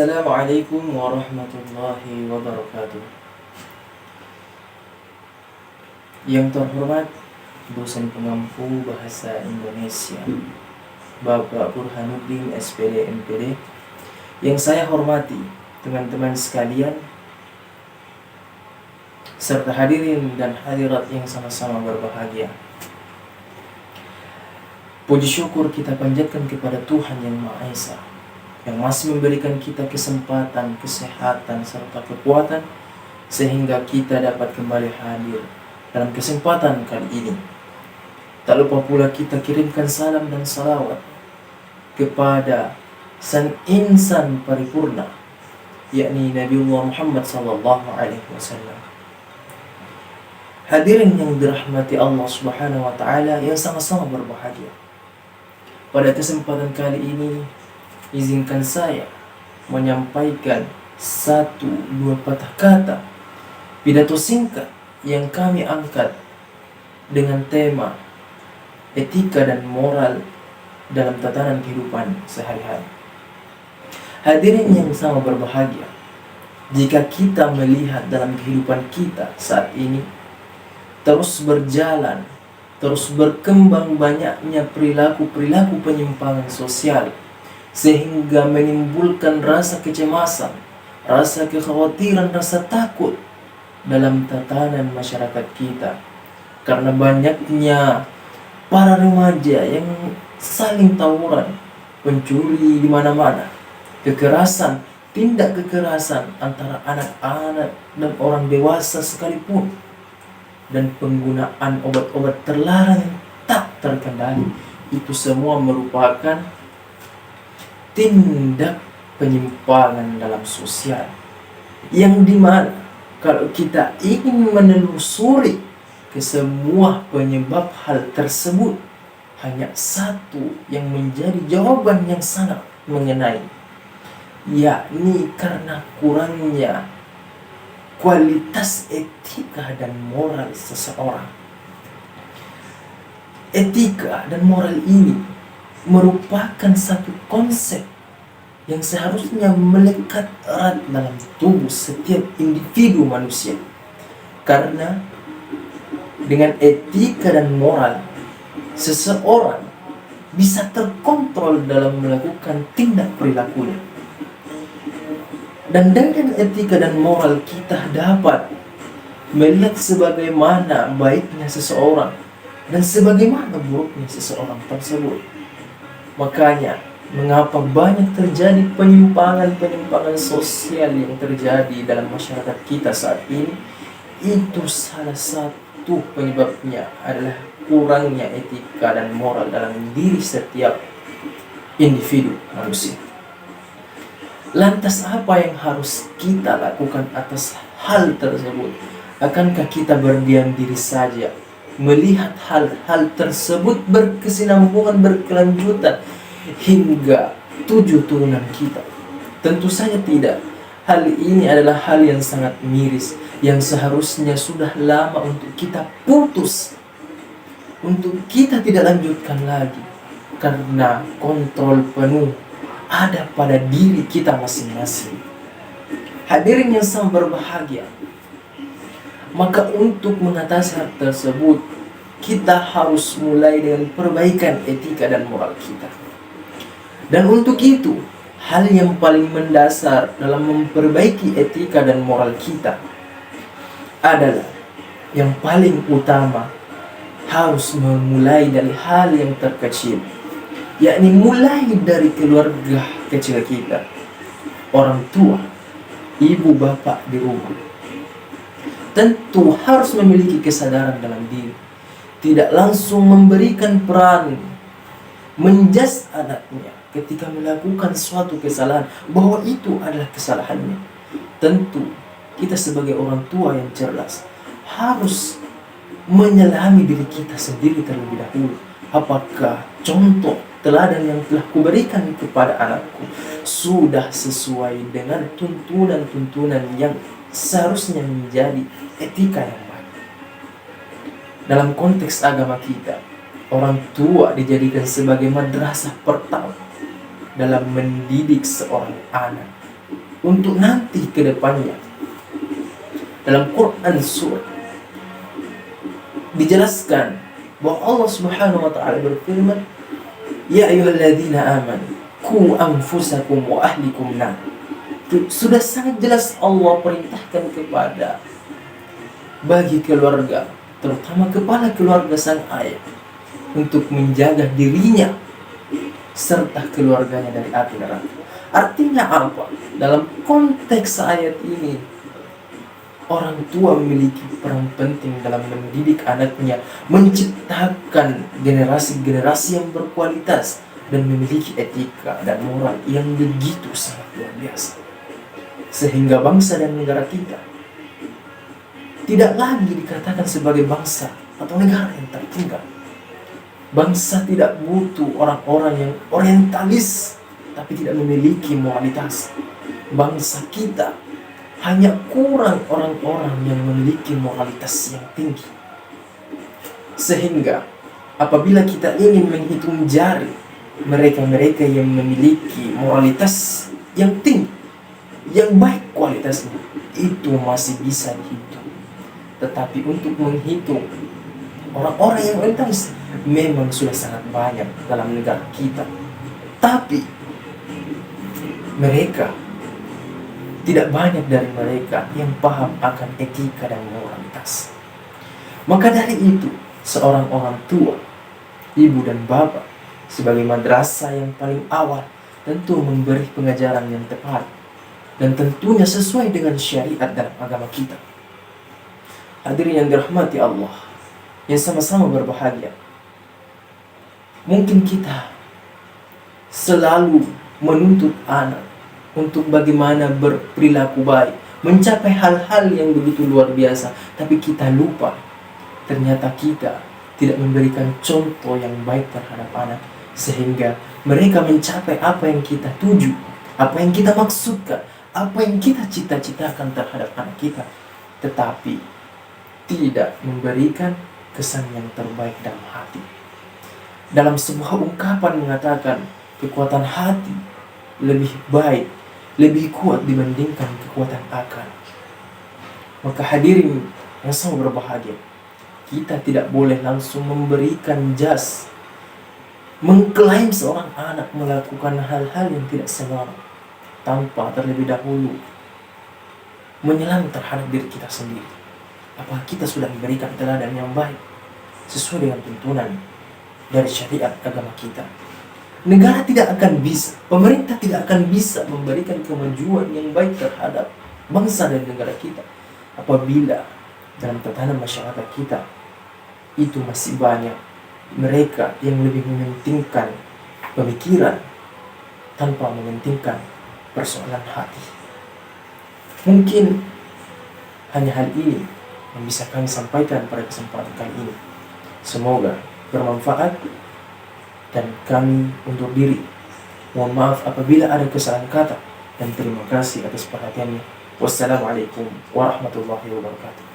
Assalamualaikum warahmatullahi wabarakatuh. Yang terhormat dosen pengampu bahasa Indonesia Bapak Burhanuddin SPD MPD, yang saya hormati teman-teman sekalian serta hadirin dan hadirat yang sama-sama berbahagia. Puji syukur kita panjatkan kepada Tuhan Yang Maha Esa, yang masih memberikan kita kesempatan, kesehatan, serta kekuatan sehingga kita dapat kembali hadir dalam kesempatan kali ini. Tak lupa pula kita kirimkan salam dan salawat kepada sang insan paripurna, yakni Nabiullah Muhammad SAW. Hadirin yang dirahmati Allah Subhanahu wa Ta'ala yang sama-sama berbahagia. Pada kesempatan kali ini, izinkan saya menyampaikan 1-2 patah kata pidato singkat yang kami angkat dengan tema etika dan moral dalam tatanan kehidupan sehari-hari. Hadirin yang sama berbahagia, jika kita melihat dalam kehidupan kita saat ini terus berjalan, terus berkembang banyaknya perilaku-perilaku penyimpangan sosial, sehingga menimbulkan rasa kecemasan, rasa kekhawatiran, rasa takut dalam tatanan masyarakat kita. Karena banyaknya para remaja yang saling tawuran, pencuri di mana-mana, kekerasan, tindak kekerasan antara anak-anak dan orang dewasa sekalipun, dan penggunaan obat-obat terlarang yang tak terkendali. Itu semua merupakan tindak penyimpangan dalam sosial, yang dimana kalau kita ingin menelusuri ke semua penyebab hal tersebut, hanya satu yang menjadi jawaban yang sangat mengenai, yakni karena kurangnya kualitas etika dan moral seseorang. Etika dan moral ini merupakan satu konsep yang seharusnya melekat erat dalam tubuh setiap individu manusia. Karena dengan etika dan moral, seseorang bisa terkontrol dalam melakukan tindak perilakunya. Dan dengan etika dan moral kita dapat melihat sebagaimana baiknya seseorang dan sebagaimana buruknya seseorang tersebut. Makanya, mengapa banyak terjadi penyimpangan sosial yang terjadi dalam masyarakat kita saat ini? Itu salah satu penyebabnya adalah kurangnya etika dan moral dalam diri setiap individu manusia. Lantas apa yang harus kita lakukan atas hal tersebut? Akankah kita berdiam diri saja melihat hal-hal tersebut berkesinambungan, berkelanjutan hingga 7 turunan kita? Tentu saja tidak. Hal ini adalah hal yang sangat miris, yang seharusnya sudah lama untuk kita putus, untuk kita tidak lanjutkan lagi, karena kontrol penuh ada pada diri kita masing-masing. Hadirin yang sangat berbahagia, maka untuk mengatasi hal tersebut, kita harus mulai dengan perbaikan etika dan moral kita. Dan untuk itu, hal yang paling mendasar dalam memperbaiki etika dan moral kita adalah yang paling utama, harus memulai dari hal yang terkecil, yakni mulai dari keluarga kecil kita, orang tua, ibu bapak di rumah. Tentu harus memiliki kesadaran dalam diri, tidak langsung memberikan peran menjas anaknya ketika melakukan suatu kesalahan, bahwa itu adalah kesalahannya. Tentu kita sebagai orang tua yang cerdas harus menyelami diri kita sendiri terlebih dahulu. Apakah contoh teladan yang telah kuberikan kepada anakku sudah sesuai dengan tuntunan-tuntunan yang seharusnya menjadi etika yang baik? Dalam konteks agama kita, orang tua dijadikan sebagai madrasah pertama dalam mendidik seorang anak. untuk nanti ke depannya. Dalam Quran surah dijelaskan bahwa Allah Subhanahu wa taala berfirman, "Ya ayyuhalladzina amanu qu anfusakum wa ahlikum nar." Sudah sangat jelas Allah perintahkan kepada bagi keluarga, terutama kepala keluarga sang ayah, untuk menjaga dirinya serta keluarganya dari api neraka. Artinya apa? Dalam konteks ayat ini, orang tua memiliki peran penting dalam mendidik anaknya, menciptakan generasi-generasi yang berkualitas dan memiliki etika dan moral yang begitu sangat luar biasa. Sehingga bangsa dan negara kita tidak lagi dikatakan sebagai bangsa atau negara yang tertinggal. Bangsa tidak butuh orang-orang yang orientalis tapi tidak memiliki moralitas. Bangsa kita hanya kurang orang-orang yang memiliki moralitas yang tinggi. Sehingga apabila kita ingin menghitung jari mereka-mereka yang memiliki moralitas yang tinggi, yang baik kualitasnya, itu masih bisa dihitung. Tetapi untuk menghitung orang-orang yang orientalis memang sudah sangat banyak dalam negara kita. Tapi mereka, tidak banyak dari mereka yang paham akan etika dan moralitas. Maka dari itu, seorang orang tua, ibu dan bapak, sebagai madrasah yang paling awal, tentu memberi pengajaran yang tepat dan tentunya sesuai dengan syariat dalam agama kita. Hadirin yang dirahmati Allah, yang sama-sama berbahagia, mungkin kita selalu menuntut anak untuk bagaimana berperilaku baik, mencapai hal-hal yang begitu luar biasa, tapi kita lupa ternyata kita tidak memberikan contoh yang baik terhadap anak, sehingga mereka mencapai apa yang kita tuju, apa yang kita maksudkan, apa yang kita cita-citakan terhadap anak kita, tetapi tidak memberikan kesan yang terbaik dalam hati. Dalam sebuah ungkapan mengatakan, kekuatan hati lebih baik, lebih kuat dibandingkan kekuatan akal. Maka hadirin yang sama berbahagia, kita tidak boleh langsung memberikan jas, mengklaim seorang anak melakukan hal-hal yang tidak senonoh tanpa terlebih dahulu menyelam terhadap diri kita sendiri. Apakah kita sudah memberikan teladan yang baik sesuai dengan tuntunan dari syariat agama kita? Negara tidak akan bisa, pemerintah tidak akan bisa memberikan kemajuan yang baik terhadap bangsa dan negara kita apabila dalam tatanan masyarakat kita itu masih banyak mereka yang lebih mementingkan pemikiran tanpa mementingkan persoalan hati. Mungkin hanya hal ini yang bisa kami sampaikan pada kesempatan kali ini. Semoga bermanfaat dan kami undur diri. Mohon maaf apabila ada kesalahan kata dan terima kasih atas perhatiannya. Wassalamualaikum warahmatullahi wabarakatuh.